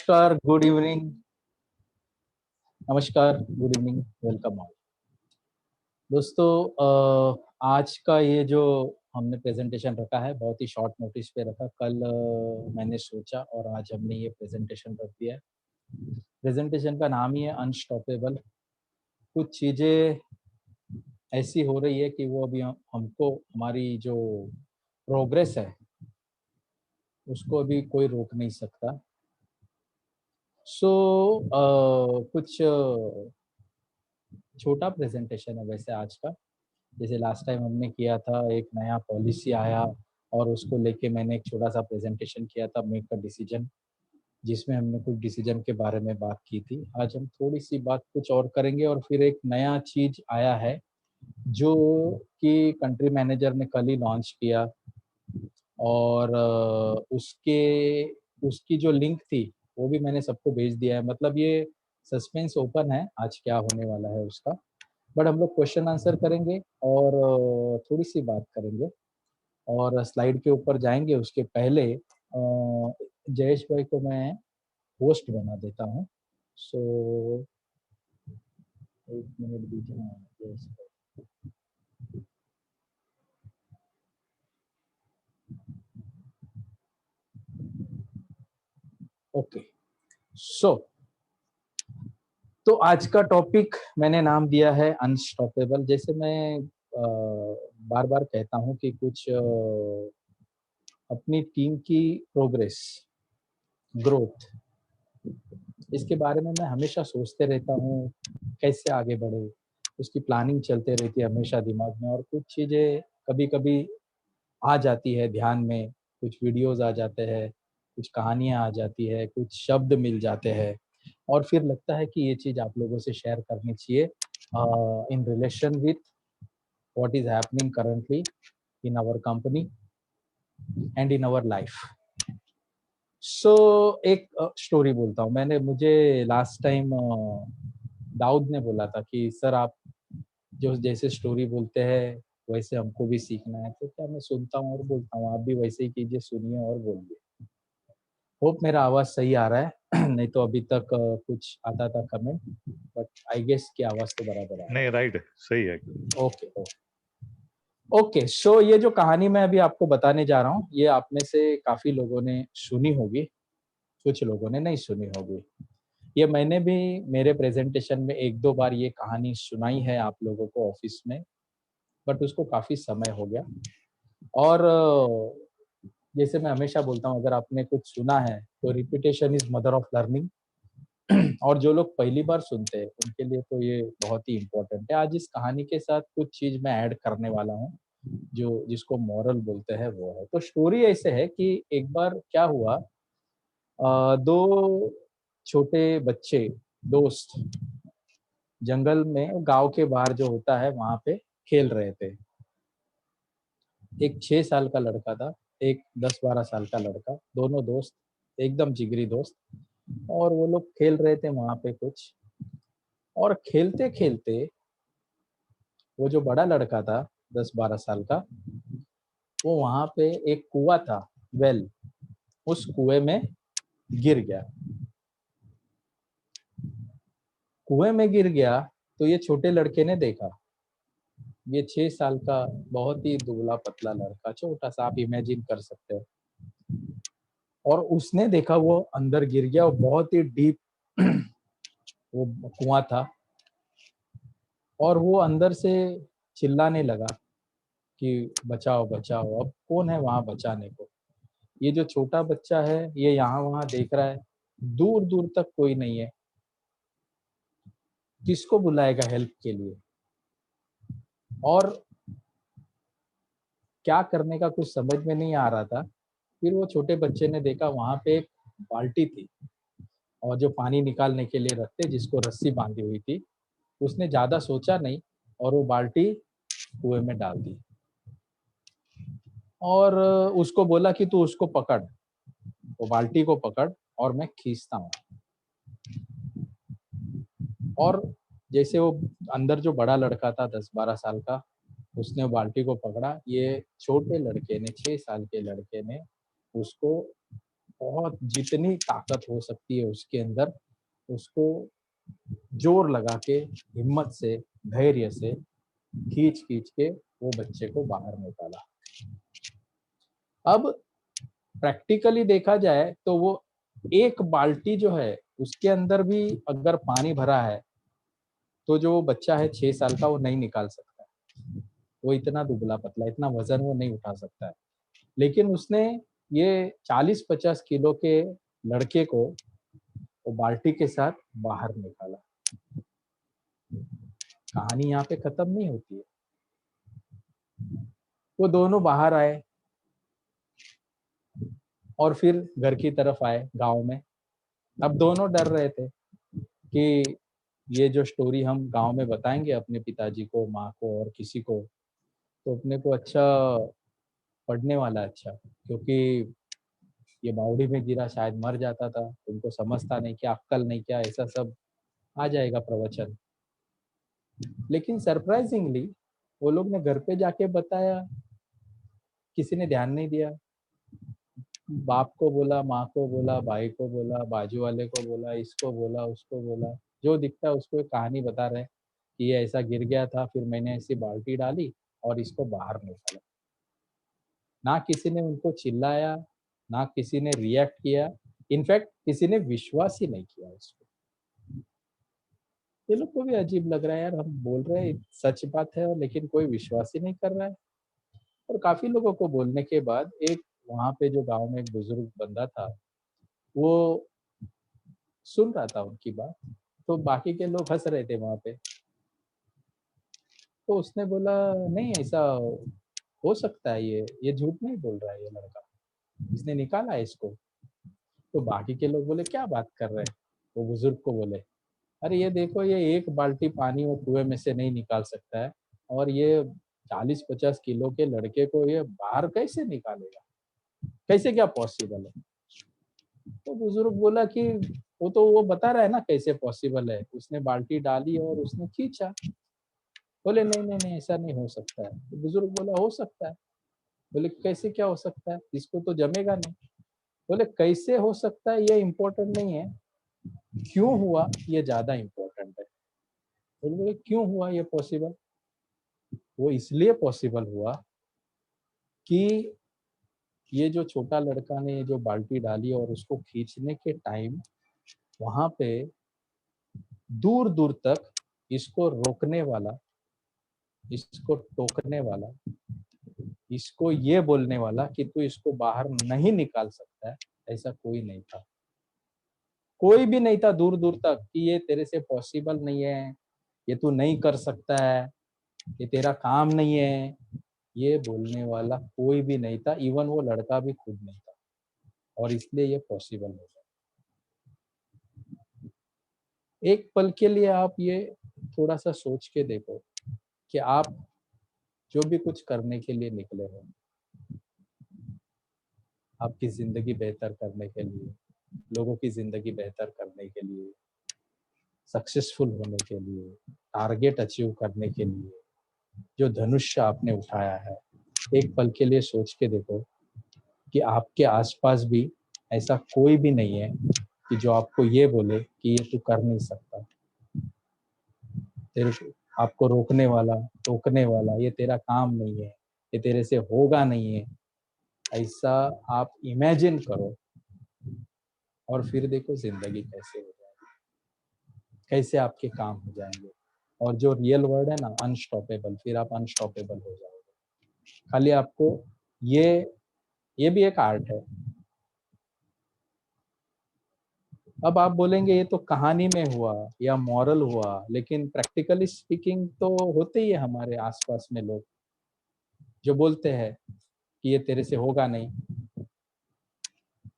नमस्कार, good evening. नमस्कार, good evening, welcome all. दोस्तों, आज का ये जो हमने प्रेजेंटेशन रखा है बहुत ही शॉर्ट नोटिस पे रखा। कल मैंने सोचा और आज हमने ये प्रेजेंटेशन रख दिया है। प्रेजेंटेशन का नाम ही है अनस्टॉपेबल। कुछ चीज़ें ऐसी हो रही है कि वो अभी हमको हमारी जो प्रोग्रेस है उसको अभी कोई रोक नहीं सकता। सो कुछ छोटा प्रेजेंटेशन है वैसे आज का। जैसे लास्ट टाइम हमने किया था, एक नया पॉलिसी आया और उसको लेके मैंने एक छोटा-सा प्रेजेंटेशन किया था, मेक अ डिसीजन, जिसमें हमने कुछ डिसीजन के बारे में बात की थी। आज हम थोड़ी-सी बात कुछ और करेंगे और फिर एक नया चीज़ आया है, जो कि कंट्री मैनेजर ने कल ही लॉन्च किया और उसकी जो लिंक थी, वो भी मैंने सबको भेज दिया है। मतलब ये सस्पेंस ओपन है, आज क्या होने वाला है उसका। बट हम लोग क्वेश्चन आंसर करेंगे और थोड़ी-सी बात करेंगे और स्लाइड के ऊपर जाएँगे। उसके पहले जयेश भाई को मैं होस्ट बना देता हूँ। सो 1 मिनट दीजिए। हाँ, जयेश भाई। ओके। सो तो आज का टॉपिक मैंने नाम दिया है अनस्टॉपेबल। जैसे मैं बार-बार कहता हूँ कि कुछ अपनी टीम की प्रोग्रेस, ग्रोथ, इसके बारे में मैं हमेशा सोचते रहता हूँ, कैसे आगे बढ़े, उसकी प्लानिंग चलते रहती है हमेशा दिमाग में। और कुछ चीज़ें कभी-कभी आ जाती है ध्यान में, कुछ वीडियोज़ आ जाते हैं, कुछ कहानियाँ आ जाती है, कुछ शब्द मिल जाते हैं और फिर लगता है कि ये चीज़ आप लोगों से शेयर करनी चाहिए in relation with what is happening currently in our company and in our life. So एक स्टोरी बोलता हूँ। मुझे लास्ट टाइम दाऊद ने बोला था कि सर आप जो जैसे स्टोरी बोलते हैं वैसे हमको भी सीखना है। तो क्या मैं सुनता हूँ और बोलता हूँ, आप भी वैसे ही कीजिए, सुनिए और बोलिए। होप मेरा आवाज़ सही आ रहा है। नहीं तो अभी तक कुछ आता था कमेंट, बट आई गेस कि आवाज़ तो बराबर आ रहा नहीं, राइट, सही है। है। Okay, okay. सो ये जो कहानी मैं अभी आपको बताने जा रहा हूँ, ये आप में से काफ़ी लोगों ने सुनी होगी, कुछ लोगों ने नहीं सुनी होगी। ये मैंने भी मेरे प्रेज़ेंटेशन में 1-2 बार ये कहानी सुनाई है आप लोगों को ऑफ़िस में, बट उसको काफ़ी समय हो गया। और जैसे मैं हमेशा बोलता हूँ, अगर आपने कुछ सुना है, तो repetition is mother of learning. और जो लोग पहली बार सुनते हैं, उनके लिए तो ये बहुत ही इम्पोर्टेंट है। आज इस कहानी के साथ कुछ चीज़ मैं ऐड करने वाला हूँ, जो जिसको मोरल बोलते हैं वो है। तो स्टोरी ऐसे है कि एक बार क्या हुआ, 2 छोटे बच्चे, दोस्त, जंगल में गाँव के बाहर जो होता है वहाँ पे खेल रहे थे। एक 6 साल का लड़का था, एक 10-12 साल का लड़का, दोनों दोस्त, एकदम जिगरी दोस्त। और वो लोग खेल रहे थे वहाँ पे कुछ, और खेलते-खेलते वो जो बड़ा लड़का था 10-12 साल का, वो वहाँ पे एक कुआँ था, वेल, उस कुएँ में गिर गया। कुएँ में गिर गया तो ये छोटे लड़के ने देखा, ये 6 साल का बहुत ही दुबला-पतला लड़का, छोटा-सा, आप इमेजिन कर सकते हो। और उसने देखा वो अंदर गिर गया और बहुत ही डीप वो कुआँ था और वो अंदर से चिल्लाने लगा कि बचाओ, बचाओ। अब कौन है वहाँ बचाने को? ये जो छोटा बच्चा है, ये यहाँ-वहाँ देख रहा है, दूर-दूर तक कोई नहीं है। किसको बुलाएगा हेल्प के लिए? और क्या करने का कुछ समझ में नहीं आ रहा था। फिर वो छोटे बच्चे ने देखा वहाँ पे एक बाल्टी थी और जो पानी निकालने के लिए रखते, जिसको रस्सी बाँधी हुई थी। उसने ज़्यादा सोचा नहीं और वो बाल्टी कुएँ में डाल दी और उसको बोला कि तू उसको पकड़, वो बाल्टी को पकड़ और मैं खींचता हूँ। और जैसे वो अंदर जो बड़ा लड़का था 10-12 साल का, उसने वो बाल्टी को पकड़ा, ये छोटे लड़के ने, 6 साल के लड़के ने उसको बहुत जितनी ताकत हो सकती है उसके अंदर, उसको जोर लगा के, हिम्मत से, धैर्य से खींच-खींच के वो बच्चे को बाहर निकाला। अब प्रैक्टिकली देखा जाए तो वो एक बाल्टी जो है, उसके अंदर भी अगर पानी भरा है, तो जो बच्चा है 6 साल का वो नहीं निकाल सकता है। वो इतना दुबला-पतला, इतना वज़न वो नहीं उठा सकता है। लेकिन उसने ये 40-50 किलो के लड़के को वो बाल्टी के साथ बाहर निकाला। कहानी यहाँ पे खत्म नहीं होती है। वो दोनों बाहर आए और फिर घर की तरफ आए गाँव में। अब दोनों डर रहे थे कि ये जो स्टोरी हम गाँव में बताएँगे अपने पिताजी को, माँ को और किसी को, तो अपने को अच्छा पढ़ने वाला है अच्छा, क्योंकि ये बावड़ी में गिरा शायद मर जाता था, उनको समझता नहीं क्या, अक्ल नहीं क्या, ऐसा सब आ जाएगा प्रवचन। लेकिन सरप्राइजिंगली वो लोग ने घर पे जाके बताया, किसी ने ध्यान नहीं दिया। बाप को बोला, माँ को बोला, भाई को बोला, बाजू वाले को बोला, इसको बोला, उसको बोला। जो दिखता है उसको एक कहानी बता रहे हैं कि ये ऐसा गिर गया था, फिर मैंने ऐसी बाल्टी डाली और इसको बाहर निकाला। ना किसी ने उनको चिल्लाया, ना किसी ने रिएक्ट किया। इनफैक्ट किसी ने विश्वास ही नहीं किया इसको। ये लोग को भी अजीब लग रहा है यार, हम बोल रहे हैं सच बात है और लेकिन कोई विश्वास ही नहीं कर रहा है। और काफ़ी लोगों को बोलने के बाद एक वहाँ पे जो गाँव में एक बुजुर्ग बंदा था, वो सुन रहा था उनकी बात, तो बाकी के लोग हँस रहे थे वहाँ पे। तो उसने बोला, नहीं ऐसा हो सकता है, ये झूठ नहीं बोल रहा है ये लड़का, इसने निकाला है इसको। तो बाकी के लोग बोले, क्या बात कर रहे हैं? वो बुजुर्ग को बोले, अरे ये देखो, ये एक बाल्टी पानी वो कुएँ में से नहीं निकाल सकता है और ये 40-50 किलो के लड़के को ये बाहर कैसे निकालेगा? कैसे क्या पॉसिबल है? तो बुजुर्ग बोला कि वो तो वो बता रहा है ना कैसे पॉसिबल है। उसने बाल्टी डाली और उसने खींचा। बोले नहीं, नहीं, नहीं ऐसा नहीं हो सकता है। तो बुजुर्ग बोला हो सकता है। बोले कैसे क्या हो सकता है? इसको तो जमेगा नहीं। बोले कैसे हो सकता है ये इम्पोर्टेंट नहीं है, क्यों हुआ ये ज़्यादा इम्पोर्टेंट है। बोले क्यों हुआ ये पॉसिबल? वो इसलिए पॉसिबल हुआ कि ये जो छोटा लड़का ने जो बाल्टी डाली और उसको खींचने के टाइम वहाँ पे दूर-दूर तक इसको रोकने वाला, इसको टोकने वाला, इसको ये बोलने वाला कि तू इसको बाहर नहीं निकाल सकता है, ऐसा कोई नहीं था। कोई भी नहीं था दूर-दूर तक कि ये तेरे से पॉसिबल नहीं है, ये तू नहीं कर सकता है, ये तेरा काम नहीं है, ये बोलने वाला कोई भी नहीं था, इवन वो लड़का भी खुद नहीं था और इसलिए ये पॉसिबल हो गया। एक पल के लिए आप ये थोड़ा-सा सोच के देखो कि आप जो भी कुछ करने के लिए निकले हो, आपकी ज़िंदगी बेहतर करने के लिए, लोगों की ज़िंदगी बेहतर करने के लिए, सक्सेसफुल होने के लिए, टारगेट अचीव करने के लिए, जो धनुष्य आपने उठाया है, एक पल के लिए सोच के देखो कि आपके आस-पास भी ऐसा कोई भी नहीं है कि जो आपको ये बोले कि ये तू कर नहीं सकता। तेरे को आपको रोकने वाला, टोकने वाला, ये तेरा काम नहीं है, ये तेरे से होगा नहीं है, ऐसा आप इमेजिन करो और फिर देखो ज़िंदगी कैसे हो जाएगी, कैसे आपके काम हो जाएँगे। और जो रियल वर्ड है ना अनस्टॉपेबल, फिर आप अनस्टॉपेबल हो जाओगे। खाली आपको ये ये भी एक आर्ट है। अब आप बोलेंगे ये तो कहानी में हुआ या मॉरल हुआ, लेकिन प्रैक्टिकली स्पीकिंग तो होते ही है हमारे आस-पास में लोग, जो बोलते हैं कि ये तेरे से होगा नहीं,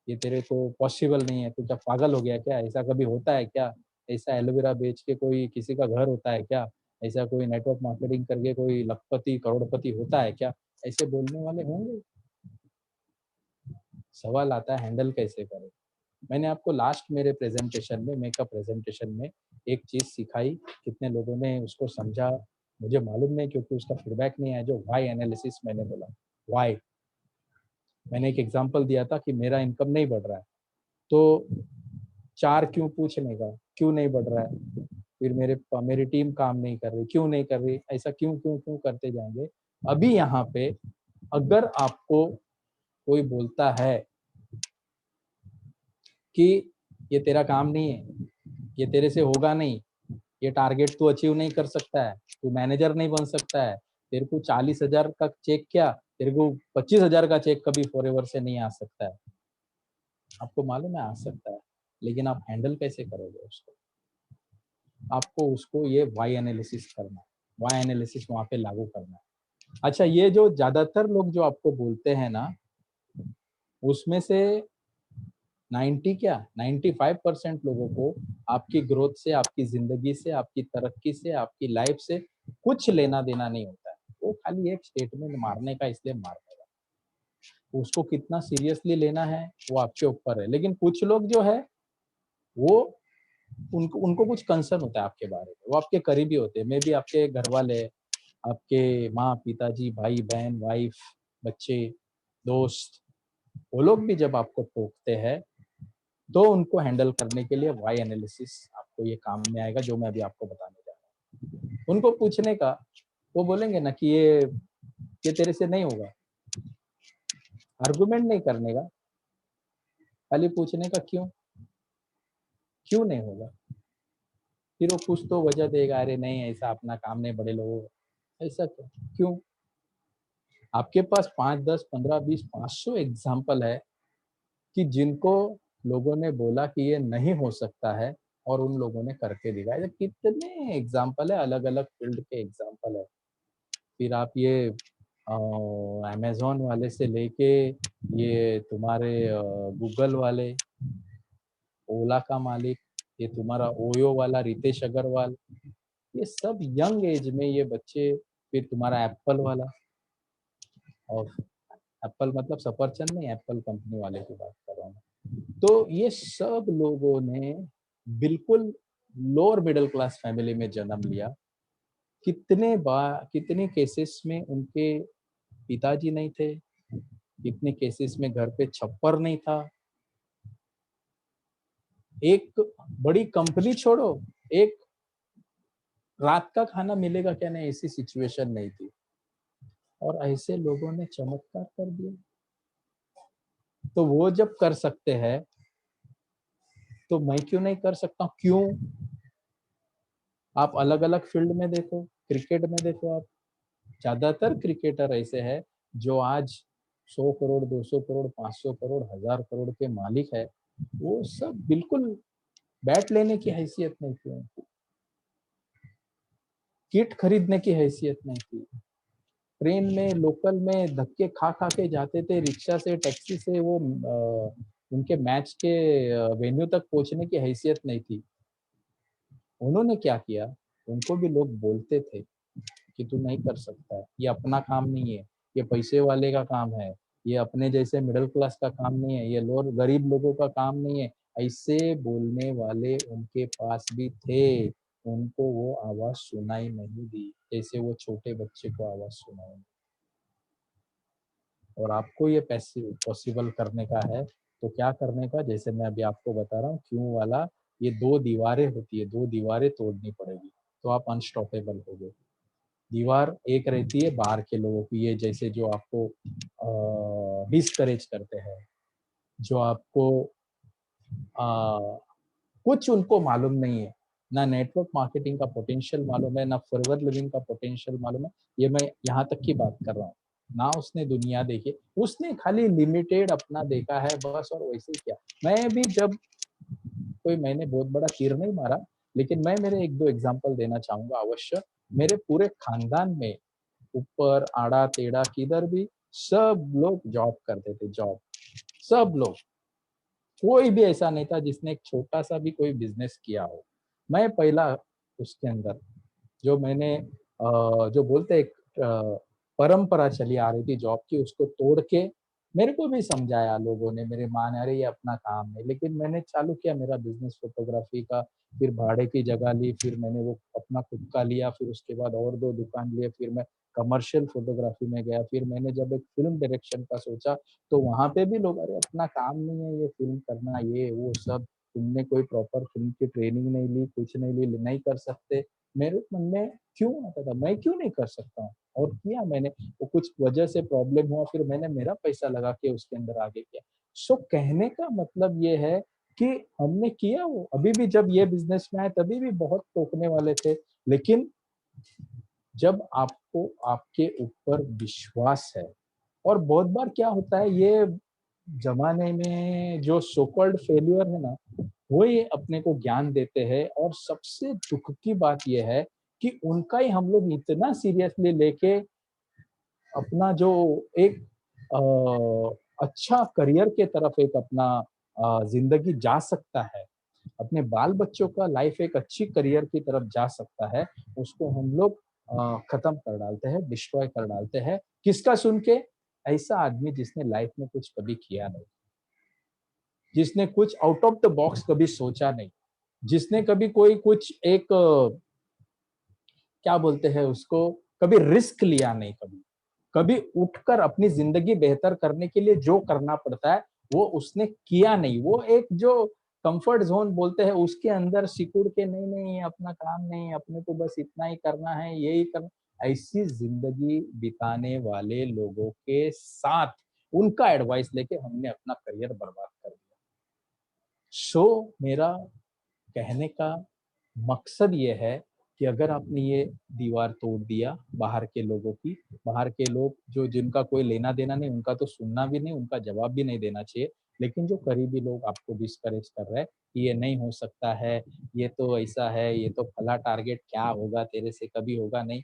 ये तेरे को पॉसिबल नहीं है, तू क्या पागल हो गया क्या? ऐसा कभी होता है क्या? ऐसा एलोवेरा बेच के कोई किसी का घर होता है क्या? ऐसा कोई नेटवर्क मार्केटिंग करके कोई लखपति, करोड़पति होता है क्या? ऐसे बोलने वाले होंगे। सवाल आता है हैंडल कैसे करें? मैंने आपको लास्ट मेरे प्रेज़ेंटेशन में, मेकअप प्रेज़ेंटेशन में एक चीज़ सिखाई, कितने लोगों ने उसको समझा, मुझे मालूम नहीं क्योंकि उसका फीडबैक नहीं आया, जो व्हाय एनालिसिस मैंने बोला, व्हाय। मैंने एक एग्ज़ाम्पल दिया था कि मेरा इनकम नहीं बढ़ रहा है, तो 4 क्यों पूछने का, क्यों नहीं बढ़ रहा है? फिर मेरी टीम काम नहीं कर रही, क्यों नहीं कर रही? ऐसा क्यों क्यों क्यों करते जाएंगे। अभी यहाँ पे अगर आपको कोई बोलता है कि ये तेरा काम नहीं है, ये तेरे से होगा नहीं, ये टारगेट तू अचीव नहीं कर सकता है, तू मैनेजर नहीं बन सकता है, तेरे को 40,000 का चेक क्या, तेरे को 25,000 का चेक कभी फॉरएवर से नहीं आ सकता है। आपको मालूम है आ सकता है, लेकिन आप हैंडल कैसे करोगे उसको? आपको उसको ये वाई एनालिसिस करना है, वाई एनालिसिस वहाँ पे लागू करना है। अच्छा, ये जो ज़्यादातर लोग जो आपको बोलते हैं ना, उसमें से 90 क्या 95% लोगों को आपकी ग्रोथ से, आपकी ज़िंदगी से, आपकी तरक्की से, आपकी लाइफ से कुछ लेना-देना नहीं होता है। वो खाली एक स्टेटमेंट मारने का इसलिए मार रहे हैं। उसको कितना सीरियसली लेना है, वो आपके ऊपर है। लेकिन कुछ लोग जो है, वो उनको उनको कुछ कंसर्न होता है आपके बारे में, वो आपके करीबी होते हैं, मे बी आपके घरवाले, आपके माँ, पिताजी, भाई-बहन, वाइफ, बच्चे, दोस्त, वो लोग भी जब आपको टोकते हैं, तो उनको हैंडल करने के लिए वाई एनालिसिस आपको ये काम में आएगा, जो मैं अभी आपको बताने जा रहा हूँ। उनको पूछने का, वो बोलेंगे ना कि ये तेरे से नहीं होगा, आर्गुमेंट नहीं करने का, खाली पूछने का क्यों? क्यों नहीं होगा? फिर वो कुछ तो वजह देगा, अरे नहीं ऐसा अपना काम नहीं, बड़े लोगों का ऐसा क्यों? क्यों? आपके पास 5, 10, 15, 20, 500 एग्ज़ाम्पल है कि जिनको लोगों ने बोला कि ये नहीं हो सकता है और उन लोगों ने करके दिखाया। ऐसे कितने एग्ज़ाम्पल है, अलग-अलग फ़ील्ड के एग्ज़ाम्पल है। फिर आप ये अमेज़न वाले से लेके ये तुम्हारे गूगल वाले, ओला का मालिक, ये तुम्हारा ओयो वाला रितेश अग्रवाल, ये सब यंग एज में ये बच्चे, फिर तुम्हारा एप्पल वाला, और एप्पल मतलब सफरचंद नहीं, एप्पल कंपनी वाले की बात कर रहा हूँ मैं। तो ये सब लोगों ने बिल्कुल लोअर मिडल क्लास फैमिली में जन्म लिया। कितने केसेस में उनके पिताजी नहीं थे, कितने केसेस में घर पे छप्पर नहीं था। एक बड़ी कंपनी छोड़ो, एक रात का खाना मिलेगा क्या नहीं, ऐसी सिचुएशन नहीं थी, और ऐसे लोगों ने चमत्कार कर दिया। तो वो जब कर सकते हैं, तो मैं क्यों नहीं कर सकता हूँ? क्यों? आप अलग-अलग फील्ड में देखो, क्रिकेट में देखो आप, ज़्यादातर क्रिकेटर ऐसे हैं जो आज 100 करोड़, 200 करोड़, 500 करोड़, 1000 करोड़ के मालिक है। वो सब बिल्कुल बैट लेने की हैसियत नहीं थी उनकी, किट खरीदने की हैसियत नहीं थी। ट्रेन में, लोकल में धक्के खा-खा के जाते थे, रिक्शा से, टैक्सी से, वो उनके मैच के वेन्यू तक पहुँचने की हैसियत नहीं थी। उन्होंने क्या किया, उनको भी लोग बोलते थे कि तू नहीं कर सकता है, ये अपना काम नहीं है, ये पैसे वाले का काम है, ये अपने जैसे मिडिल क्लास का काम नहीं है, ये लोग गरीब लोगों का काम नहीं है। ऐसे बोलने वाले उनके पास भी थे, उनको वो आवाज़ सुनाई नहीं दी, जैसे वो छोटे बच्चे को आवाज़ सुनाई। और आपको ये पॉसिबल करने का है, तो क्या करने का, जैसे मैं अभी आपको बता रहा हूँ क्यों वाला, ये 2 दीवारें होती है, 2 दीवारें तोड़नी पड़ेगी, तो आप अनस्टॉपेबल होगे। दीवार एक रहती है बाहर के लोगों की, ये जैसे जो आपको डिस्करेज करते हैं, जो आपको कुछ उनको मालूम नहीं है, ना नेटवर्क मार्केटिंग का पोटेंशियल मालूम है, ना फॉरवर्ड लिविंग का पोटेंशियल मालूम है। ये मैं यहाँ तक की बात कर रहा हूँ। ना उसने दुनिया देखी, उसने खाली लिमिटेड अपना देखा है बस, और वैसे ही किया। मैं भी जब, कोई मैंने बहुत बड़ा तीर नहीं मारा, लेकिन मैं मेरे 1-2 एग्ज़ाम्पल देना चाहूँगा अवश्य। मेरे पूरे खानदान में ऊपर, आड़ा-टेढ़ा किधर भी सब लोग जॉब करते थे, जॉब। सब लोग। कोई भी ऐसा नहीं था जिसने एक छोटा-सा भी कोई बिज़नेस किया हो। मैं पहला उसके अंदर, जो मैंने जो बोलते हैं एक परंपरा चली आ रही थी जॉब की, उसको तोड़ के मेरे को भी समझाया लोगों ने, मेरे माँ ने, अरे ये अपना काम है, लेकिन मैंने चालू किया मेरा बिज़नेस फ़ोटोग्राफ़ी का, फिर भाड़े की जगह ली, फिर मैंने वो अपना खुद का लिया, फिर उसके बाद और 2 दुकान लिए, फिर मैं कमर्शियल फ़ोटोग्राफ़ी में गया, फिर मैंने जब एक फ़िल्म डायरेक्शन का सोचा, तो वहाँ पे भी लोग, अरे अपना काम नहीं है ये फ़िल्म करना, ये वो सब, तुमने कोई प्रॉपर फ़िल्म की ट्रेनिंग नहीं ली, कुछ नहीं ली, नहीं कर सकते। मेरे मन में क्यों आता था, मैं क्यों नहीं कर सकता हूँ? और किया मैंने। वो कुछ वजह से प्रॉब्लम हुआ, फिर मैंने मेरा पैसा लगा के उसके अंदर आगे किया। सो कहने का मतलब ये है कि हमने किया वो, अभी भी जब ये बिज़नेस में आए तभी भी बहुत टोकने वाले थे, लेकिन जब आपको आपके ऊपर विश्वास है, और बहुत बार क्या होता है, ये ज़माने में जो सो कॉल्ड फेल्योर है ना, वो ये अपने को ज्ञान देते हैं, और सबसे दुःख की बात ये है कि उनका ही हम लोग इतना सीरियसली लेके अपना जो एक अच्छा करियर के तरफ एक अपना ज़िंदगी जा सकता है, अपने बाल-बच्चों का लाइफ़ एक अच्छी करियर की तरफ जा सकता है, उसको हम लोग खत्म कर डालते हैं, डिस्ट्रॉय कर डालते हैं। किसका सुन के? ऐसा आदमी जिसने लाइफ़ में कुछ कभी किया नहीं, जिसने कुछ आउट ऑफ द बॉक्स कभी सोचा नहीं, जिसने कभी कोई कुछ एक क्या बोलते हैं उसको, कभी रिस्क लिया नहीं कभी। कभी उठकर अपनी ज़िंदगी बेहतर करने के लिए जो करना पड़ता है, वो उसने किया नहीं। वो एक जो कम्फर्ट ज़ोन बोलते हैं, उसके अंदर सिकुड़ के नहीं, नहीं ये अपना काम नहीं, अपने को बस इतना ही करना है, यही करना, ऐसी ज़िंदगी बिताने वाले लोगों के साथ उनका एडवाइस लेके हमने अपना करियर बर्बाद कर दिया। सो मेरा कहने का मकसद ये है कि अगर आपने ये दीवार तोड़ दिया बाहर के लोगों की, बाहर के लोग जो जिनका कोई लेना-देना नहीं, उनका तो सुनना भी नहीं, उनका जवाब भी नहीं देना चाहिए। लेकिन जो करीबी लोग आपको डिस्करेज कर रहे हैं कि ये नहीं हो सकता है, ये तो ऐसा है, ये तो फला टारगेट क्या होगा तेरे से कभी होगा नहीं,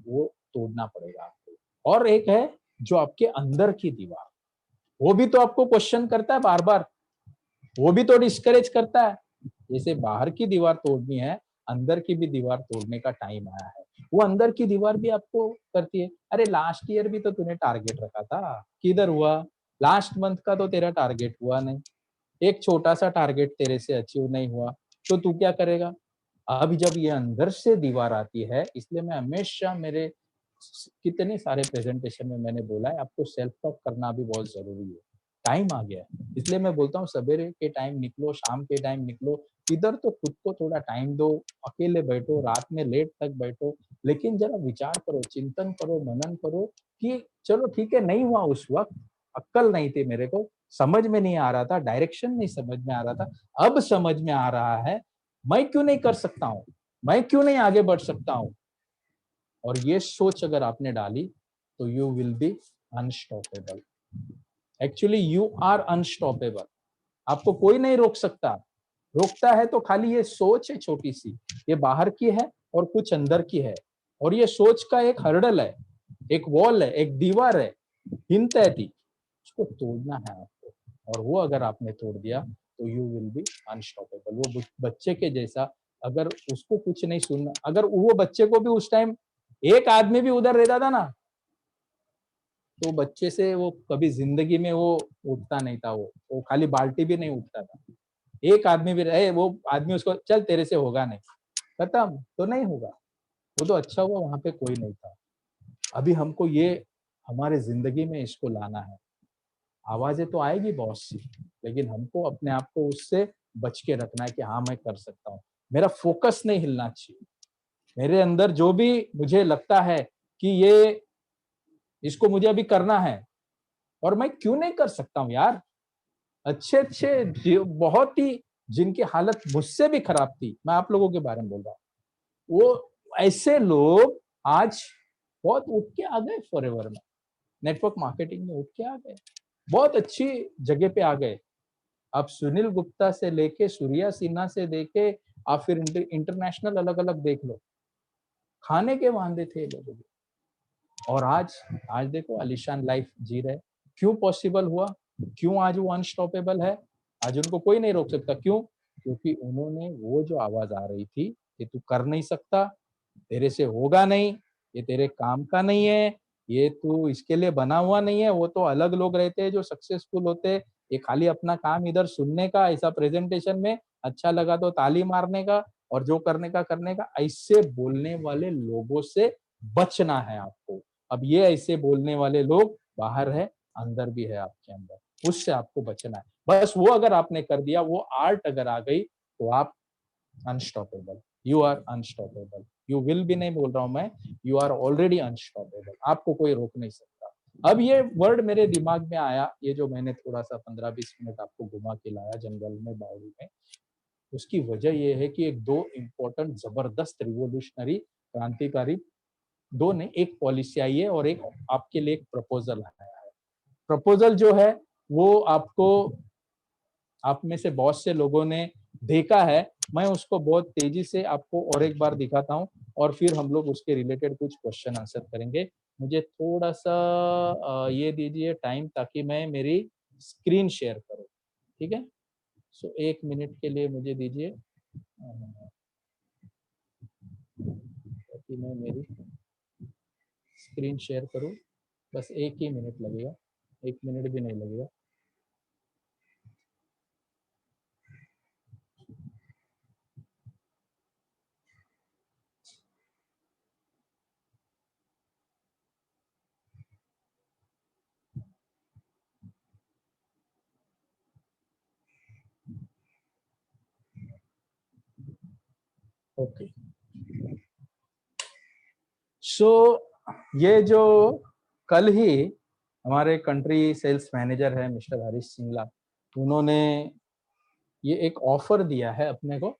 वो तोड़ना पड़ेगा आपको। और एक है जो आपके अंदर की दीवार, वो भी तो आपको क्वेश्चन करता है बार-बार, वो भी तो डिस्करेज करता है। जैसे बाहर की दीवार तोड़नी है, अंदर की भी दीवार तोड़ने का टाइम आया है। वो अंदर की दीवार भी आपको करती है, "अरे! लास्ट ईयर भी तो तूने टारगेट रखा था, किधर हुआ? लास्ट मंथ का तो तेरा टारगेट हुआ नहीं। एक छोटा-सा टारगेट तेरे से अचीव नहीं हुआ, तो तू क्या करेगा?" अब जब ये अंदर से दीवार आती है, इसलिए मैं हमेशा मेरे कितने सारे प्रेजेंटेशन में मैंने बोला है, आपको सेल्फ टॉक करना भी बहुत ज़रूरी है। टाइम आ गया है, इसलिए मैं बोलता हूँ सवेरे के टाइम निकलो, शाम के टाइम निकलो, इधर तो खुद को थोड़ा टाइम दो, अकेले बैठो, रात में लेट तक बैठो, लेकिन ज़रा विचार करो, चिंतन करो, मनन करो कि चलो ठीक है, नहीं हुआ उस वक़्त, अक्ल नहीं थी मेरे को, समझ में नहीं आ रहा था, डायरेक्शन नहीं समझ में आ रहा था, अब समझ में आ रहा है, मैं क्यों नहीं कर सकता हूँ? मैं क्यों नहीं आगे बढ़ सकता हूँ? और ये सोच अगर आपने डाली, तो you will be unstoppable. Actually you are unstoppable. आपको कोई नहीं रोक सकता। रोकता है तो खाली ये सोच है छोटी-सी, ये बाहर की है और कुछ अंदर की है। और ये सोच का एक हर्डल है, एक वॉल है, एक दीवार है, हिमतैती, उसको तोड़ना है आपको। और वो अगर आपने तोड़ दिया, तो यू विल बी अनस्टॉपेबल। वो बच्चे के जैसा, अगर उसको कुछ नहीं सुनना, अगर वो बच्चे को भी उस टाइम एक आदमी भी उधर रहता था ना, तो बच्चे से वो कभी ज़िंदगी में वो उठता नहीं था वो खाली बाल्टी भी नहीं उठता था। एक आदमी भी रहे, वो आदमी उसको, "चल तेरे से होगा नहीं।" खत्म, तो नहीं होगा। वो तो अच्छा हुआ वहाँ पे कोई नहीं था। अभी हमको ये हमारे ज़िंदगी में इसको लाना है। आवाज़ें तो आएगी बहुत सी, लेकिन हमको अपने आप को उससे बच के रखना है कि हाँ, मैं कर सकता हूँ। मेरा फ़ोकस नहीं हिलना चाहिए। मेरे अंदर जो भी मुझे लगता है कि ये इसको मुझे अभी करना है, और मैं क्यों नहीं कर सकता हूँ यार? अच्छे-अच्छे बहुत ही जिनकी हालत मुझसे भी खराब थी, मैं आप लोगों के बारे में बोल रहा हूँ। वो ऐसे लोग आज बहुत उठ के आ गए फॉरएवर में, नेटवर्क मार्केटिंग में उठ के आ गए। बहुत अच्छी जगह पे आ गए। आप सुनील गुप्ता से लेके सूर्या सिन्हा से देके आप फिर इंटरनेशनल अलग-अलग देख लो। खाने के वांदे थे लोगों के, और आज देखो आलीशान लाइफ जी रहे। क्यों पॉसिबल हुआ? क्यों आज वो अनस्टॉपेबल है? आज उनको कोई नहीं रोक सकता, क्यों? क्योंकि उन्होंने वो जो आवाज़ आ रही थी कि तू कर नहीं सकता, तेरे से होगा नहीं, ये तेरे काम का नहीं है, ये तो इसके लिए बना हुआ नहीं है, वो तो अलग लोग रहते हैं जो सक्सेसफुल होते हैं। ये खाली अपना काम इधर सुनने का, ऐसा प्रेजेंटेशन में अच्छा लगा तो ताली मारने का और जो करने का, ऐसे बोलने वाले लोगों से बचना है आपको। अब ये ऐसे बोलने वाले लोग बाहर है, अंदर भी है आपके अंदर, उससे आपको बचना है। बस वो अगर आपने कर दिया, वो आर्ट अगर आ गई, तो आप unstoppable, you are unstoppable. You will भी नहीं बोल रहा हूं मैं, यू आर ऑलरेडी अनस्टॉपेबल, आपको कोई रोक नहीं सकता। अब ये वर्ड मेरे दिमाग में आया, ये जो मैंने थोड़ा सा 15-20 मिनट आपको घुमा के लाया जंगल में, बावड़ी में, उसकी वजह ये है कि एक दो इम्पोर्टेंट जबरदस्त रिवोल्यूशनरी क्रांतिकारी, दो ने एक पॉलिसी आई है और एक आपके लिए एक प्रपोजल आया है। प्रपोजल जो है वो आपको, आप में से बहुत से लोगों ने देखा है, मैं उसको बहुत तेजी से आपको और एक बार दिखाता हूँ और फिर हम लोग उसके रिलेटेड कुछ क्वेश्चन आंसर करेंगे। मुझे थोड़ा सा ये दीजिए टाइम, ताकि मैं मेरी स्क्रीन शेयर करूँ, ठीक है? सो 1 मिनट के लिए मुझे दीजिए, ताकि मैं मेरी स्क्रीन शेयर करूँ। बस 1 ही मिनट लगेगा, 1 मिनट भी नहीं लगेगा। ओके, सो ये जो कल ही हमारे कंट्री सेल्स मैनेजर है मिस्टर हरीश सिंगला, उन्होंने ये एक ऑफर दिया है अपने को,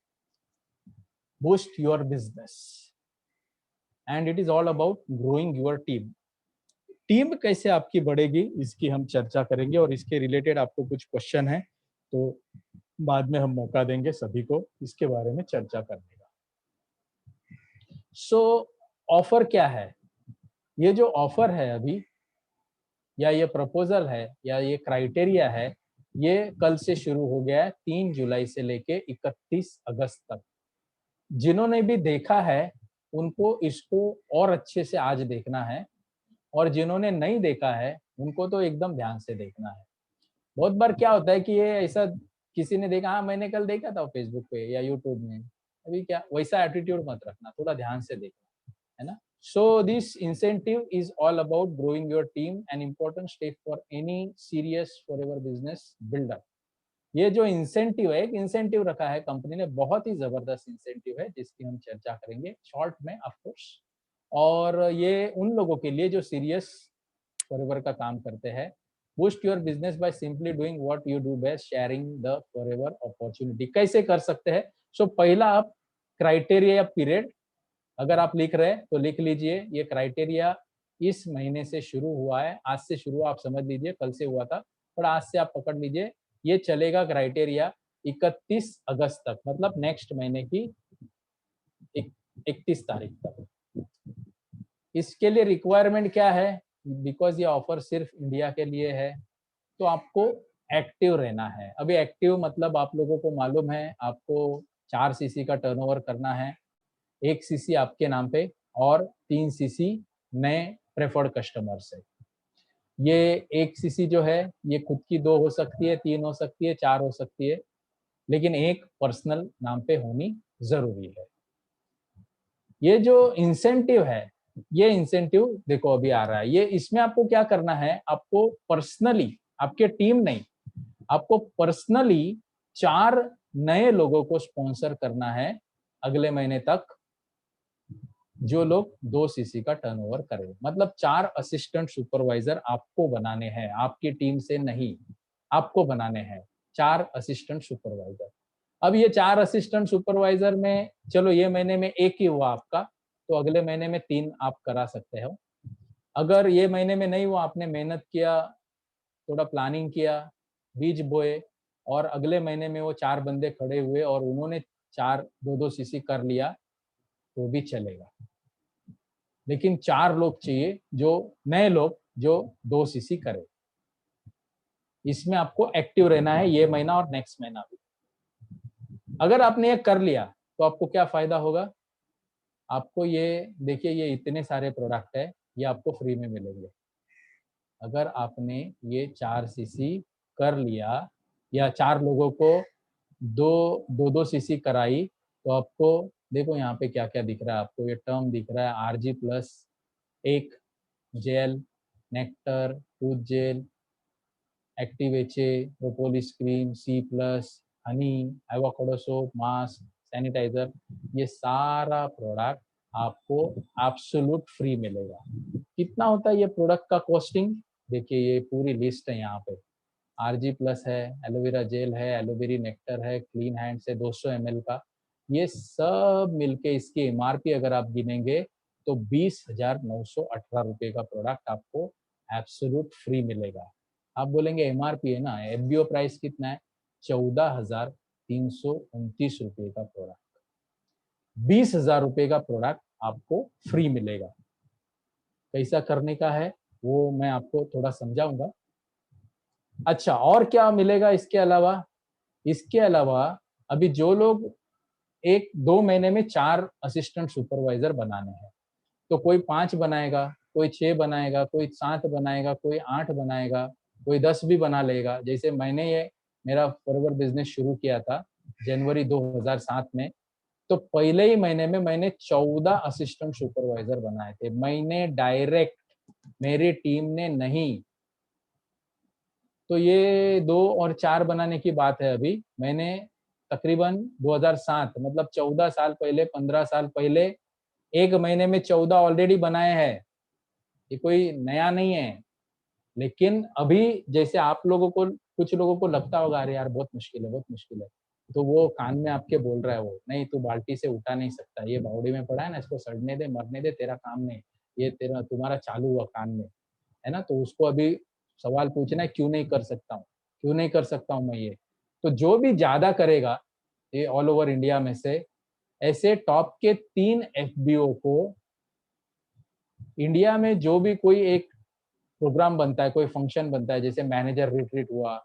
boost your business, and it is all about growing your team. Team कैसे आपकी बढ़ेगी, इसकी हम चर्चा करेंगे और इसके रिलेटेड आपको कुछ क्वेश्चन है तो बाद में हम मौका देंगे सभी को इसके बारे में चर्चा करने का। सो ऑफर क्या है? ये जो ऑफर है अभी, या ये प्रपोजल है, या ये क्राइटेरिया है, ये कल से शुरू हो गया है, 3 जुलाई से लेके 31 अगस्त तक। जिन्होंने भी देखा है उनको इसको और अच्छे से आज देखना है, और जिन्होंने नहीं देखा है उनको तो एकदम ध्यान से देखना है। बहुत बार क्या होता है कि ये ऐसा, किसी ने देखा, हाँ मैंने कल देखा था फेसबुक पे या यूट्यूब में, अभी क्या, वैसा एटीट्यूड मत रखना, थोड़ा ध्यान से देखना, है ना? So this incentive is all about growing your team, an important step for any serious forever business builder. ये जो इंसेंटिव है, एक इंसेंटिव रखा है कंपनी ने, बहुत ही जबरदस्त इंसेंटिव है जिसकी हम चर्चा करेंगे शॉर्ट में ऑफ कोर्स। और ये उन लोगों के लिए जो सीरियस फॉरएवर का काम करते हैं। Boost your business by simply doing what you do best, sharing the forever opportunity. कैसे कर सकते हैं? सो पहला आप क्राइटेरिया या पीरियड, अगर आप लिख रहे हैं तो लिख लीजिए, ये क्राइटेरिया इस महीने से शुरू हुआ है, आज से शुरू, आप समझ लीजिए कल से हुआ था, पर आज से आप पकड़ लीजिए, ये चलेगा क्राइटेरिया 31 अगस्त तक, मतलब नेक्स्ट महीने की 31 तारीख तक। इसके लिए रिक्वायरमेंट क्या है? बिकॉज ये ऑफर सिर्फ इंडिया के लिए है, तो आपको एक्टिव रहना है। अभी एक्टिव मतलब आप लोगों को मालूम है, आपको 4 सीसी का टर्नओवर करना है, 1 सीसी आपके नाम पे और 3 सीसी नए प्रेफर्ड कस्टमर से। ये 1 सीसी जो है ये खुद की 2 हो सकती है, 3 हो सकती है, 4 हो सकती है, लेकिन एक पर्सनल नाम पे होनी जरूरी है। ये जो इंसेंटिव है, ये इंसेंटिव देखो अभी आ रहा है, ये इसमें आपको क्या करना है, आपको पर्सनली, आपके टीम नहीं, आपको पर्सनली 4 नए लोगों को स्पॉन्सर करना है अगले महीने तक, जो लोग 2 सीसी का टर्नओवर करें। मतलब 4 असिस्टेंट सुपरवाइजर आपको बनाने हैं, आपकी टीम से नहीं, आपको बनाने हैं 4 असिस्टेंट सुपरवाइजर। अब ये 4 असिस्टेंट सुपरवाइजर में, चलो ये महीने में एक ही हुआ आपका, तो अगले महीने में 3 आप करा सकते हो। अगर ये महीने में नहीं हुआ, आपने मेहनत किया, थोड़ा प्लानिंग किया, बीज बोए, और अगले महीने में वो 4 बंदे खड़े हुए और उन्होंने 4 2-2 सीसी कर लिया, तो भी चलेगा। लेकिन 4 लोग चाहिए, जो नए लोग, जो 2 सीसी करें। इसमें आपको एक्टिव रहना है ये महीना और नेक्स्ट महीना भी। अगर आपने ये कर लिया तो आपको क्या फायदा होगा? आपको ये देखिए, ये इतने सारे प्रोडक्ट है, ये आपको फ्री में मिलेंगे। अगर आपने ये 4 सीसी कर लिया या 4 लोगों को दो सीसी कराई, तो आपको देखो यहाँ पे क्या क्या दिख रहा है आपको। ये टर्म दिख रहा है आरजी प्लस, एक gel, nectar, tooth gel, active HA, propolis cream, C plus, honey, avocado soap, mask, sanitizer, ये सारा प्रोडक्ट आपको एब्सोल्यूट फ्री मिलेगा। कितना होता है ये प्रोडक्ट का कॉस्टिंग? देखिए ये पूरी लिस्ट है यहाँ पे। आरजी प्लस है, एलोवेरा जेल है, एलोवेरी नेक्टर है, क्लीन हैंड्स है 200 ml का। ये सब मिलके इसकी एमआरपी अगर आप गिनेंगे तो 20,918 रुपए का प्रोडक्ट आपको एब्सोल्यूट फ्री मिलेगा। आप बोलेंगे एमआरपी है ना, एफबीओ प्राइस कितना है? 14,329 रुपए का प्रोडक्ट, 20,000 रुपए का प्रोडक्ट आपको फ्री मिलेगा। कैसा करने का है वो मैं आपको थोड़ा समझाऊंगा। अच्छा, और क्या मिलेगा इसके अलावा? इसके अलावा अभी जो लोग 1-2 महीने में 4 असिस्टेंट सुपरवाइजर बनाने हैं, तो कोई 5 बनाएगा, कोई 6 बनाएगा, कोई 7 बनाएगा, कोई 8 बनाएगा, कोई 10 भी बना लेगा। जैसे मैंने ये मेरा फॉरवर्ड बिजनेस शुरू किया था जनवरी 2007 में, तो पहले ही महीने में मैंने 14 असिस्टेंट सुपरवाइजर बनाए थे। मैंने डायरेक्ट, मेरी टीम ने नहीं। तो ये 2 और 4 बनाने की बात है अभी। मैंने तकरीबन 2007 मतलब 14 साल पहले, 15 साल पहले 1 महीने में 14 ऑलरेडी बनाए हैं। ये कोई नया नहीं है। लेकिन अभी जैसे आप लोगों को, कुछ लोगों को लगता होगा अरे यार बहुत मुश्किल है, बहुत मुश्किल है। तो वो कान में आपके बोल रहा है वो, नहीं तू बाल्टी से उठा नहीं सकता, ये बावड़ी में पड़ा है ना, इसको सड़ने दे, मरने दे, तेरा काम नहीं। ये तेरा तुम्हारा चालू हुआ कान में, है ना? तो उसको अभी सवाल पूछना है क्यों नहीं कर सकता हूँ, क्यों नहीं कर सकता हूँ मैं ये। तो जो भी ज्यादा करेगा ये ऑल ओवर इंडिया में से, ऐसे टॉप के 3 एफबीओ को इंडिया में जो भी कोई एक प्रोग्राम बनता है, कोई फंक्शन बनता है, जैसे मैनेजर रिट्रीट हुआ,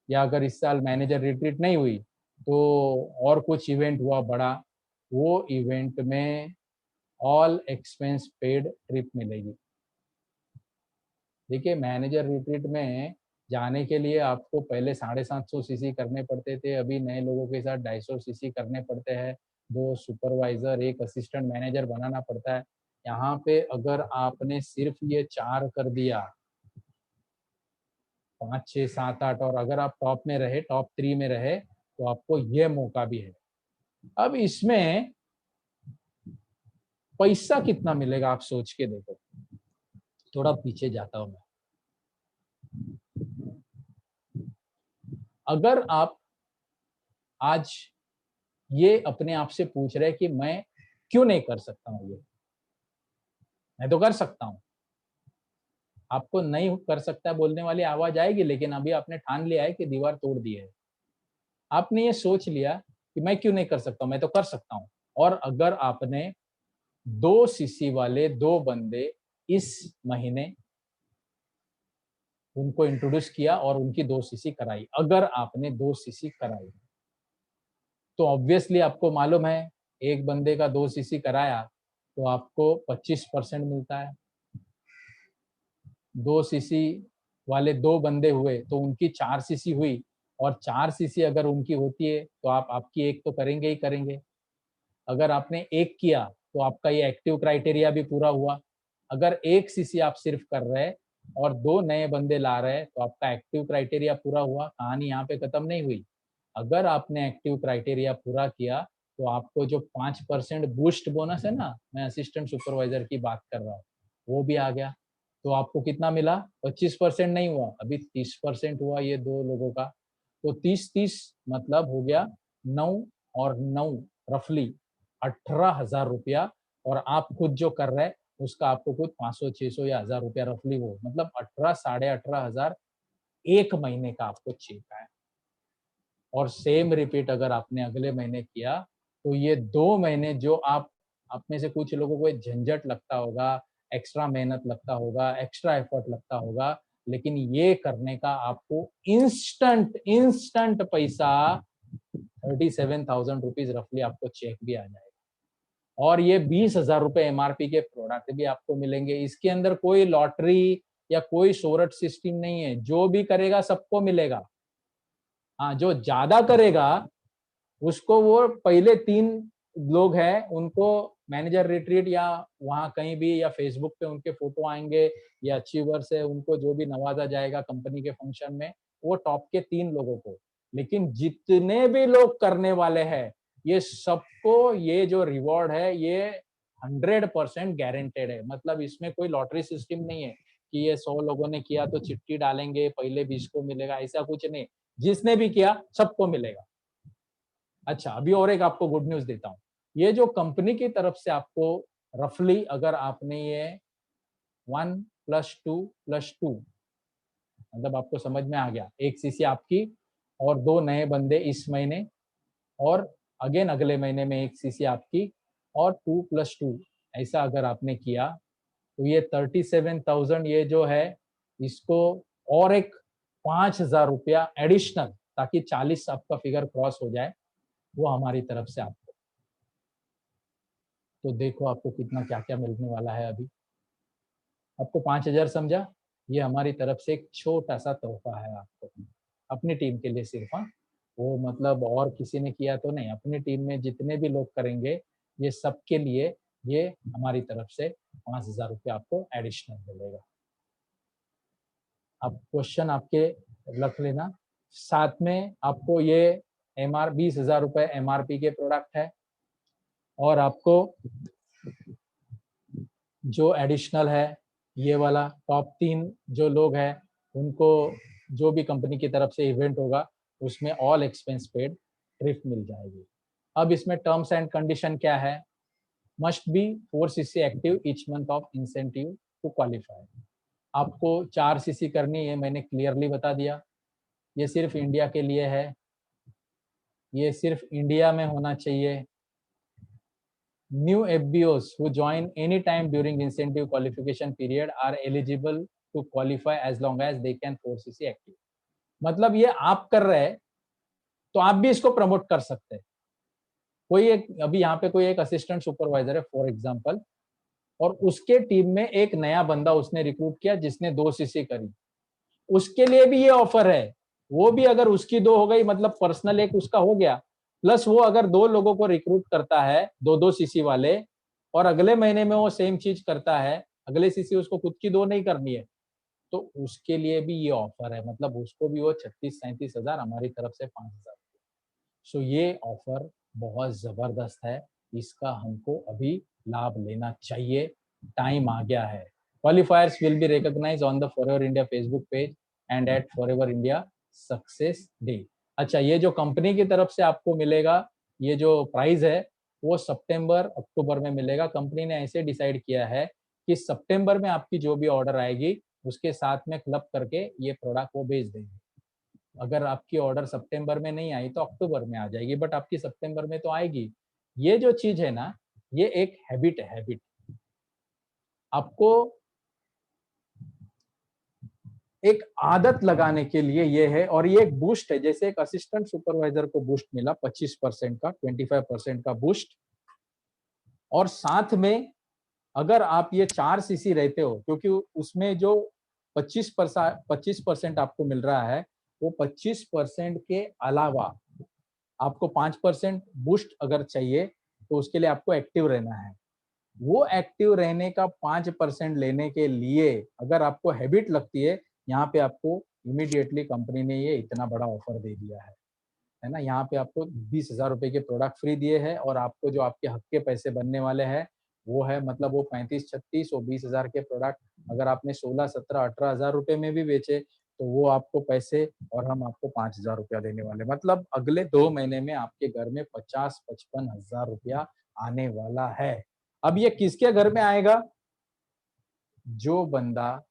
या अगर इस साल मैनेजर रिट्रीट नहीं हुई तो और कुछ इवेंट हुआ बड़ा, वो इवेंट में ऑल एक्सपेंस पेड ट्रिप मिलेगी। देखिए मैनेजर रिट्रीट में जाने के लिए आपको पहले 750 सीसी करने पड़ते थे, अभी नए लोगों के साथ 250 सीसी करने पड़ते हैं। 2 सुपरवाइजर, 1 असिस्टेंट मैनेजर बनाना पड़ता है। यहाँ पे अगर आपने सिर्फ ये 4 कर दिया, 5, 6, 7, 8, और अगर आप टॉप में रहे, टॉप 3 में रहे, तो आपको ये मौका भी है। अब इसमें पैसा कितना मिलेगा आप सोच के देखो। थोड़ा पीछे जाता हूं मैं। अगर आप आज ये अपने आप से पूछ रहे कि मैं क्यों नहीं कर सकता हूं, ये मैं तो कर सकता हूं। आपको नहीं कर सकता बोलने वाली आवाज आएगी, लेकिन अभी आपने ठान लिया है कि दीवार तोड़ दी है। आपने ये सोच लिया कि मैं क्यों नहीं कर सकता, मैं तो कर सकता हूं। और अगर आपने 2 सीसी वाले 2 बंदे इस महीने उनको इंट्रोड्यूस किया और उनकी 2 सीसी कराई, अगर आपने 2 सीसी कराई, तो ऑब्वियसली आपको मालूम है एक बंदे का 2 सीसी कराया तो आपको 25% मिलता है। 2 सीसी वाले 2 बंदे हुए तो उनकी 4 सीसी हुई, और 4 सीसी अगर उनकी होती है तो आप आपकी एक तो करेंगे ही करेंगे। अगर आपने एक किया तो आपका ये एक्टिव क्राइटेरिया भी पूरा हुआ। अगर 1 सीसी आप सिर्फ कर रहे और 2 नए बंदे ला रहे तो आपका एक्टिव क्राइटेरिया पूरा हुआ। कहानी यहाँ पे खत्म नहीं हुई। अगर आपने एक्टिव क्राइटेरिया पूरा किया तो आपको जो 5% बूस्ट बोनस है ना, मैं असिस्टेंट सुपरवाइजर की बात कर रहा हूँ, वो भी आ गया। तो आपको कितना मिला? 25% नहीं हुआ, अभी 30% हुआ ये 2 लोगों का। तो 30-30 मतलब हो गया 9 और 9 रफली 18,000 रुपया। और आप खुद जो कर रहे हैं उसका आपको खुद 500, 600 या 1000 रुपया रफली, वो मतलब 18, साढ़े 18,000 एक महीने का आपको चेक आया। और सेम रिपीट अगर आपने अगले महीने किया तो ये 2 महीने जो आप में से कुछ लोगों को झंझट लगता होगा, एक्स्ट्रा मेहनत लगता होगा, एक्स्ट्रा एफर्ट लगता होगा, लेकिन ये करने का आपको इंस्टेंट इंस्टेंट पैसा 37,000 रुपीज रफली आपको चेक भी आ जाएगा। और ये 20,000 रुपए एमआरपी के प्रोडक्ट भी आपको मिलेंगे। इसके अंदर कोई लॉटरी या कोई शोरट सिस्टम नहीं है, जो भी करेगा सबको मिलेगा। हाँ, जो ज्यादा करेगा उसको, वो पहले 3 लोग हैं, उनको मैनेजर रिट्रीट या वहाँ कहीं भी या फेसबुक पे उनके फोटो आएँगे या अचीवर्स है, उनको जो भी नवाज़ा जाएगा कंपनी के फंक्शन में, वो टॉप के 3 लोगों को। लेकिन जितने भी लोग करने वाले हैं, ये सबको ये जो रिवॉर्ड है, ये 100% गारंटेड है। मतलब इसमें कोई लॉटरी सिस्टम नहीं है कि ये 100 लोगों ने किया तो चिट्ठी डालेंगे, पहले 20 को मिलेगा, ऐसा कुछ नहीं। जिसने भी किया, सबको मिलेगा। अच्छा, अभी और एक आपको गुड न्यूज़ देता हूँ। ये जो कंपनी की तरफ से आपको रफली अगर आपने ये 1 + 2 + 2 मतलब आपको समझ में आ गया, 1 सीसी आपकी और 2 नए बंदे इस महीने और अगेन अगले महीने में 1 सीसी आपकी और 2 + 2 ऐसा अगर आपने किया, तो ये 37,000 ये जो है, इसको और एक ₹5,000 एडिशनल ताकि 40 आपका फिगर क्रॉस हो जाए, वो हमारी तरफ से आपको। तो देखो आपको कितना क्या-क्या मिलने वाला है अभी। आपको 5,000 समझा? ये हमारी तरफ से एक छोटा-सा तोहफ़ा है आपको, अपनी टीम के लिए सिर्फ़ हाँ। वो मतलब और किसी ने किया तो नहीं, अपनी टीम में जितने भी लोग करेंगे, ये सबके लिए ये हमारी तरफ से ₹5,000 आपको एडिशनल मिलेगा। आप क्वेश्चन आपके रख लेना। साथ में आपको ये एमआर ₹20,000 एमआरपी के प्रोडक्ट है और आपको जो एडिशनल है, ये वाला टॉप 3 जो लोग हैं, उनको जो भी कंपनी की तरफ से इवेंट होगा, उसमें ऑल एक्सपेंस पेड ट्रिप मिल जाएगी। अब इसमें टर्म्स एंड कंडीशन क्या है? Must be 4 CC active each month of incentive to qualify. आपको 4 सीसी करनी है, मैंने क्लियरली बता दिया। ये सिर्फ इंडिया के लिए है, ये सिर्फ इंडिया में होना चाहिए। New FBOs who join anytime during incentive qualification period are eligible to qualify as long as they can 4cc active। मतलब ये आप कर रहे हैं तो आप भी इसको प्रमोट कर सकते हैं। कोई एक अभी यहाँ पे कोई एक असिस्टेंट सुपरवाइजर है फॉर एग्जांपल, और उसके टीम में एक नया बंदा उसने रिक्रूट किया जिसने 2 सीसी करी, उसके लिए भी ये ऑफर है। वो भी अगर उसकी 2 हो गई मतलब पर्सनल एक उसका हो गया, प्लस वो अगर 2 लोगों को रिक्रूट करता है, 2-2 सीसी वाले, और अगले महीने में वो सेम चीज़ करता है, अगले सीसी उसको खुद की 2 नहीं करनी है, तो उसके लिए भी ये ऑफर है। मतलब उसको भी वो 36-37 हज़ार, हमारी तरफ से 5,000। सो ये ऑफर बहुत ज़बरदस्त है, इसका हमको अभी लाभ लेना चाहिए, टाइम आ गया है। Qualifiers will be recognised on the forever India Facebook page and at forever India success day. अच्छा, ये जो कंपनी की तरफ से आपको मिलेगा, ये जो प्राइज़ है, वो सितंबर, अक्टूबर में मिलेगा। कंपनी ने ऐसे डिसाइड किया है कि सितंबर में आपकी जो भी ऑर्डर आएगी, उसके साथ में क्लब करके ये प्रोडक्ट वो भेज देंगे। अगर आपकी ऑर्डर सितंबर में नहीं आई तो अक्टूबर में आ जाएगी, बट आपकी सितंबर में तो आएगी। ये जो चीज़ है ना, ये एक हैबिट है, हैबिट। आपको एक आदत लगाने के लिए ये है, और ये एक बूस्ट है, जैसे एक असिस्टेंट सुपरवाइजर को बूस्ट मिला 25% का, 25% का बूस्ट, और साथ में अगर आप ये 4 सीसी रहते हो, क्योंकि उसमें जो 25% आपको मिल रहा है, वो 25% के अलावा आपको 5% बूस्ट अगर चाहिए, तो उसके लिए आपको एक्टिव रहना है। वो एक्टिव रहने का 5% लेने के लिए अगर आपको हैबिट लगती है, यहाँ पे आपको इमीडिएटली कंपनी ने ये इतना बड़ा ऑफर दे दिया है ना? यहाँ पे आपको ₹20,000 के प्रोडक्ट फ्री दिए हैं, और आपको जो आपके हक के पैसे बनने वाले हैं, वो है मतलब वो 35-36 और 20,000 के प्रोडक्ट अगर आपने 16, 17, 18,000 रुपए में भी बेचे, तो वो आपको पैसे, और हम आपको ₹5,000 देने वाले हैं। मतलब अगले 2 महीने में आपके घर में 50-55 हज़ार रुपया आने वाला है। अब ये किसके घर में आएगा? जो बंदा,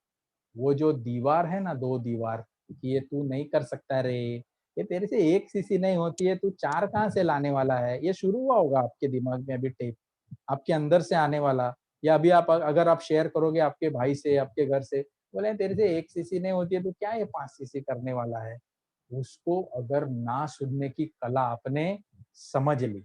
वो जो दीवार है ना, 2 दीवार, कि ये तू नहीं कर सकता रे, ये तेरे से 1 सीसी नहीं होती है, तू 4 कहाँ से लाने वाला है? ये शुरू हुआ होगा आपके दिमाग में अभी टेप, आपके अंदर से आने वाला, या अभी आप अगर आप शेयर करोगे आपके भाई से, आपके घर से, बोले तेरे से 1 सीसी नहीं होती है, तो क्या ये 5 सीसी करने वाला है? उसको अगर ना सुनने की कला आपने समझ ली,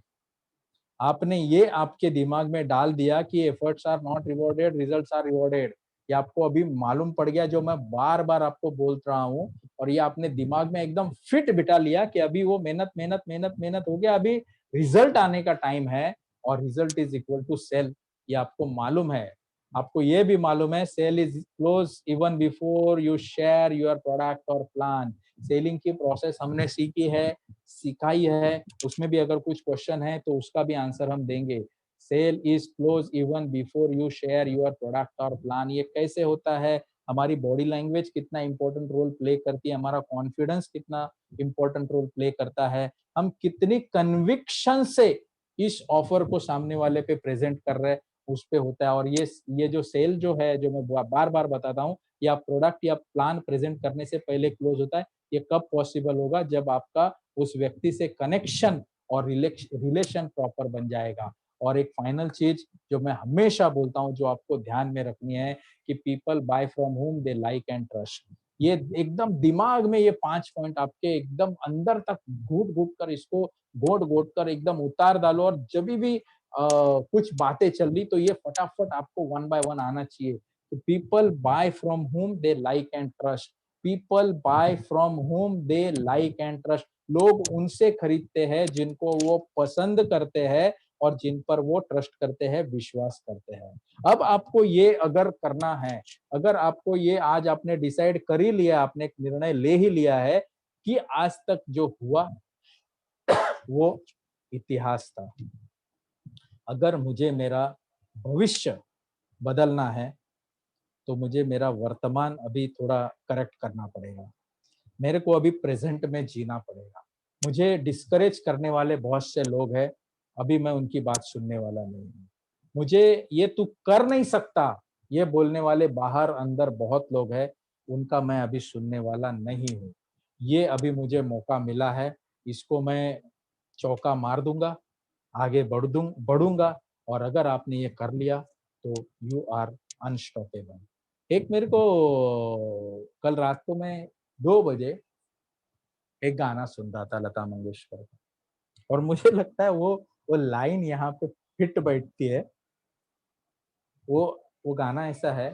आपने ये आपके दिमाग में डाल दिया कि efforts are not rewarded, results are rewarded. ये आपको अभी मालूम पड़ गया, जो मैं बार-बार आपको बोल रहा हूँ, और ये आपने दिमाग में एकदम फिट बिठा लिया कि अभी वो मेहनत, मेहनत, मेहनत, मेहनत हो गया, अभी रिजल्ट आने का टाइम है, और result is equal to sale. ये आपको मालूम है। आपको ये भी मालूम है, sale is close even before you share your product और प्लान। सेलिंग की प्रोसेस हमने सीखी है, सिखाई है, उसमें भी अगर कुछ क्वेश्चन है तो उसका भी आंसर हम देंगे। Sale is close even before you share your product और प्लान। ये कैसे होता है? हमारी बॉडी लैंग्वेज कितना इंपॉर्टेंट रोल प्ले करती है, हमारा कॉन्फिडेंस कितना इंपॉर्टेंट रोल प्ले करता है, हम कितनी कन्विक्शन से इस ऑफर को सामने वाले पे प्रेजेंट कर रहे हैं, उस पे होता है। और ये जो सेल जो है, जो मैं बार बार बताता हूँ, या प्रोडक्ट या प्लान प्रेजेंट करने से पहले क्लोज होता है। ये कब पॉसिबल होगा? जब आपका उस व्यक्ति से कनेक्शन और रिलेशन प्रॉपर बन जाएगा। और एक फाइनल चीज जो मैं हमेशा बोलता हूँ, जो आपको ध्यान में रखनी है, कि people buy from whom they like and trust. ये एकदम दिमाग में ये 5 पॉइंट आपके एकदम अंदर तक घूट घूट कर, इसको घोट घोट कर एकदम उतार डालो। और जब भी कुछ बातें चल रही, तो ये फटाफट आपको वन बाय वन आना चाहिए। People buy from whom they like and trust. People buy from whom they like and trust. लोग उनसे खरीदते हैं जिनको वो पसंद करते हैं, और जिन पर वो ट्रस्ट करते हैं, विश्वास करते हैं। अब आपको ये अगर करना है, अगर आपको ये आज आपने डिसाइड कर ही लिया, आपने एक निर्णय ले ही लिया है कि आज तक जो हुआ वो इतिहास था। अगर मुझे मेरा भविष्य बदलना है, तो मुझे मेरा वर्तमान अभी थोड़ा करेक्ट करना पड़ेगा। मेरे को अभी प्रेजेंट में जीना पड़ेगा। मुझे डिस्करेज करने वाले बहुत से लोग हैं, अभी मैं उनकी बात सुनने वाला नहीं हूँ। मुझे ये तू कर नहीं सकता, ये बोलने वाले बाहर अंदर बहुत लोग हैं, उनका मैं अभी सुनने वाला नहीं हूँ। ये अभी मुझे मौका मिला है, इसको मैं चौका मार दूंगा, आगे बढ़ूंगा। और अगर आपने ये कर लिया, तो यू आर अनस्टॉपेबल। एक मेरे को कल रात को मैं 2 बजे एक गाना सुन रहा था, लता मंगेशकर का, और मुझे लगता है वो लाइन यहाँ पे फिट बैठती है। वो वो गाना ऐसा है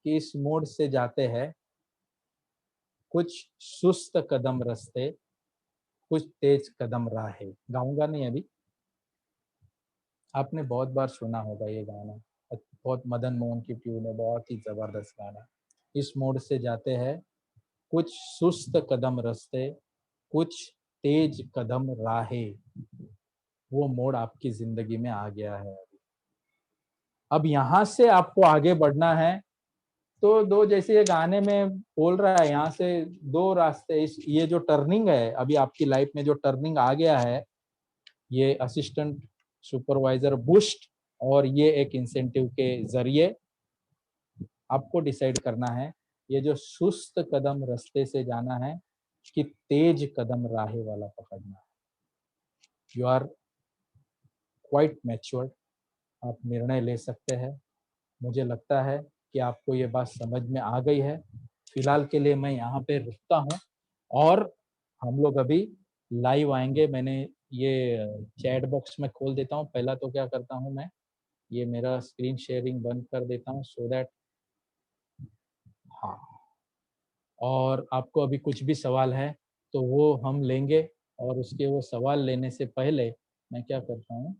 कि इस मोड़ से जाते हैं कुछ सुस्त कदम रास्ते, कुछ तेज कदम राहें। गाऊंगा नहीं अभी, आपने बहुत बार सुना होगा ये गाना। बहुत मदन मोहन की ट्यून है, बहुत ही जबरदस्त गाना। इस मोड़ से जाते हैं कुछ सुस्त कदम रास्ते, कुछ तेज कदम राहें। वो मोड़ आपकी जिंदगी में आ गया है। अब यहाँ से आपको आगे बढ़ना है, तो दो, जैसे ये गाने में बोल रहा है, यहाँ से दो रास्ते, इस ये जो टर्निंग है अभी आपकी लाइफ में, जो टर्निंग आ गया है, ये असिस्टेंट सुपरवाइजर बूस्ट और ये एक इंसेंटिव के जरिए आपको डिसाइड करना है, ये जो सुस्त कदम रास्ते से जाना है कि तेज कदम राहे वाला पकड़ना है। यू आर क्वाइट मैच्योर्ड, आप निर्णय ले सकते हैं। मुझे लगता है कि आपको ये बात समझ में आ गई है। फिलहाल के लिए मैं यहाँ पे रुकता हूँ, और हम लोग अभी लाइव आएंगे। मैंने ये चैट बॉक्स में खोल देता हूँ। पहला तो क्या करता हूँ मैं, ये मेरा स्क्रीन शेयरिंग बंद कर देता हूँ, सो दैट, हाँ, और आपको अभी कुछ भी सवाल है तो वो हम लेंगे। और उसके वो सवाल लेने से पहले मैं क्या करता हूँ,